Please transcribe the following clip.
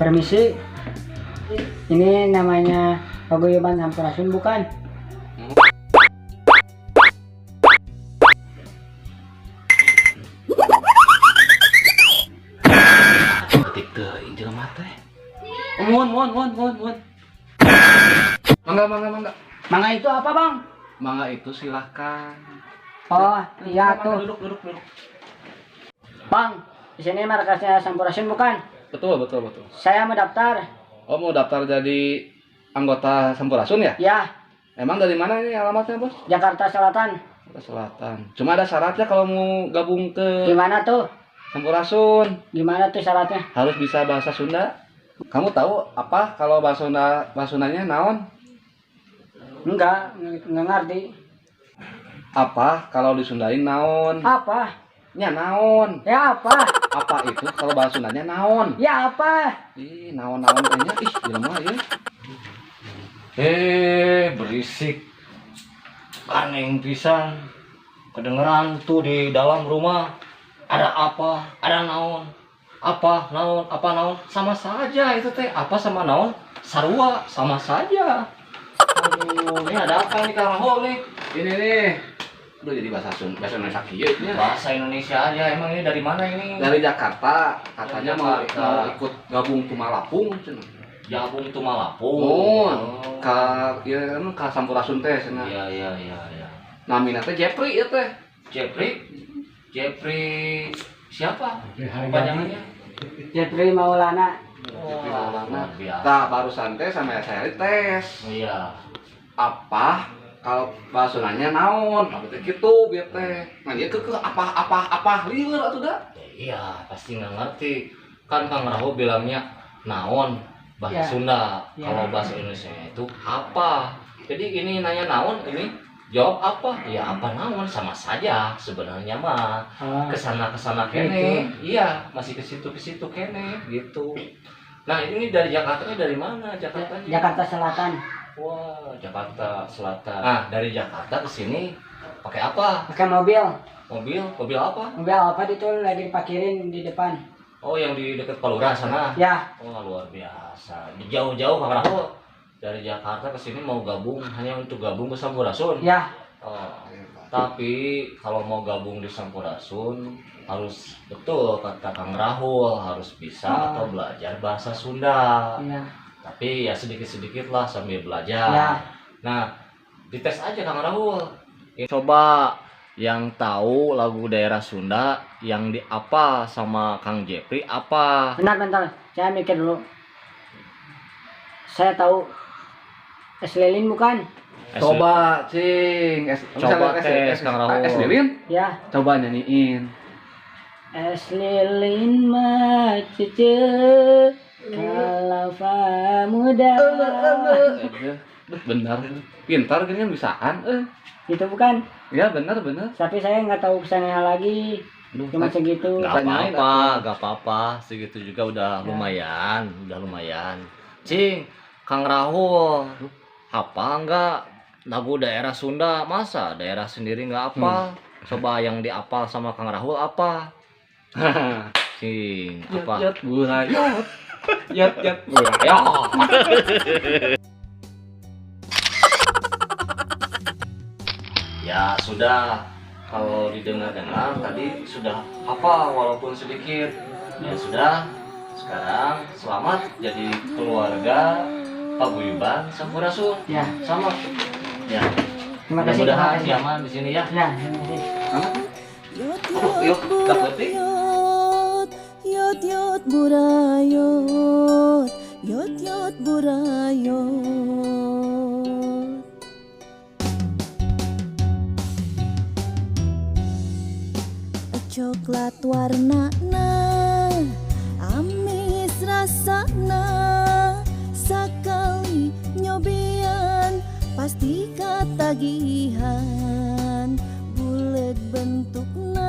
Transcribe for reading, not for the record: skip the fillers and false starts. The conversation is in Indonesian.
Permisi, ini namanya paguyuban Sampurasun bukan? Ketik teuing jelema teh. Mun. Mangga. Mangga itu apa bang? Mangga itu silahkan. Oh iya tuh. Duduk. Bang, di sini markasnya Sampurasun bukan? Betul. Saya mau daftar. Oh, mau daftar jadi anggota Sampurasun ya? Ya, Emang dari mana ini alamatnya, Bos? Jakarta Selatan. Ke Selatan. Cuma ada syaratnya kalau mau gabung ke Gimana tuh? Sampurasun. Gimana tuh syaratnya? Harus bisa bahasa Sunda. Kamu tahu apa kalau bahasa Sundanya naon? Enggak ngerti. Apa kalau disundain naon? Apa? Nya naon? Ya apa? Apa itu kalau bahasa Sundanya naon? Ya apa? Ih, naon-naon kayaknya. Ih, jelema ya. Berisik. Aneh pisan. Kedengeran tuh di dalam rumah. Ada apa? Ada naon? Apa naon? Sama saja itu teh. Apa sama naon? Sarua sama saja. Aduh, ini ada apa nih Kang Rahul nih? Ini nih. Udah jadi bahasa Indonesia kieu nya. Bahasa Indonesia aja. Emang ini dari mana ini? Dari Jakarta, katanya Dari mau Jakarta. ikut gabung Tumalapung cenah. Gabung Tumalapung. Oh, ka ieu kan ka Sampurasun teh cenah. Iya. Namina teh Jepri ieu teh. Jeffrey siapa? Panjangannya? Jepri Maulana. Oh, Maulana. luar biasa. Tah barusan teh sama saya tes. Iya. Apa kalau bahasa Sundanya naon? Apa teh kitu bieu teh. Nah, dia kekeh apa lieur atuh da. Iya, pasti nggak ngerti. Kan Kang Rahul bilangnya naon bahasa Ya. Sunda. Ya. Kalau bahasa Indonesia itu apa? Jadi ini nanya naon, ini jawab apa? Ya apa naon sama saja sebenarnya mah. Oh, Kesana kene. Iya, masih ke situ kene gitu. Nah, ini dari Jakartanya dari mana? Jakartanya? Jakarta Selatan. Wah, Jakarta Selatan. Nah, dari Jakarta ke sini pakai apa? Pakai mobil. Mobil apa? Mobil apa itu lagi diparkirin di depan. Oh, yang di dekat Palura sana. Ya, Oh, luar biasa. Di jauh-jauh Kang Rahul dari Jakarta ke sini mau gabung hanya untuk gabung ke Sampurasun. ya. Oh, tapi kalau mau gabung di Sampurasun harus betul kata Kang Rahul harus bisa atau belajar bahasa Sunda. Iya. Tapi ya sedikit-sedikit lah sambil belajar. Ya. Nah, dites aja Kang Rahul. Coba yang tahu lagu daerah Sunda yang diapa sama Kang Jepri apa? Bentar. Saya mikir dulu. Saya tahu es lilin bukan? Coba cing, Coba tes Kang Rahul. Es lilin, Ya. coba nyanyiin. Es lilin mah cucu kalava muda. Benar, pintar kan bisaan. Itu bukan? Ya benar. Tapi saya nggak tahu kesannya lagi. Cuma segitu. Gak Tanyain apa-apa, segitu juga udah lumayan. Cing, Kang Rahul, apa enggak lagu daerah Sunda? Masa daerah sendiri nggak apa? Coba yang diapal sama Kang Rahul apa? Cing, apa? Yat burayot. Yat burayot. Ya sudah, kalau didengar-dengar tadi sudah apa walaupun sedikit. Ya sudah, sekarang selamat jadi keluarga paguyuban Sampurasun. Ya. Sama. Ya. Terima kasih. Mudah-mudahan nyaman di sini ya. Ya, terima kasih. Yuk, dapetin. Yot burayot, yot burayot. Coklat warnana, amis rasana, sakali nyobian pasti katagihan, bulet bentukna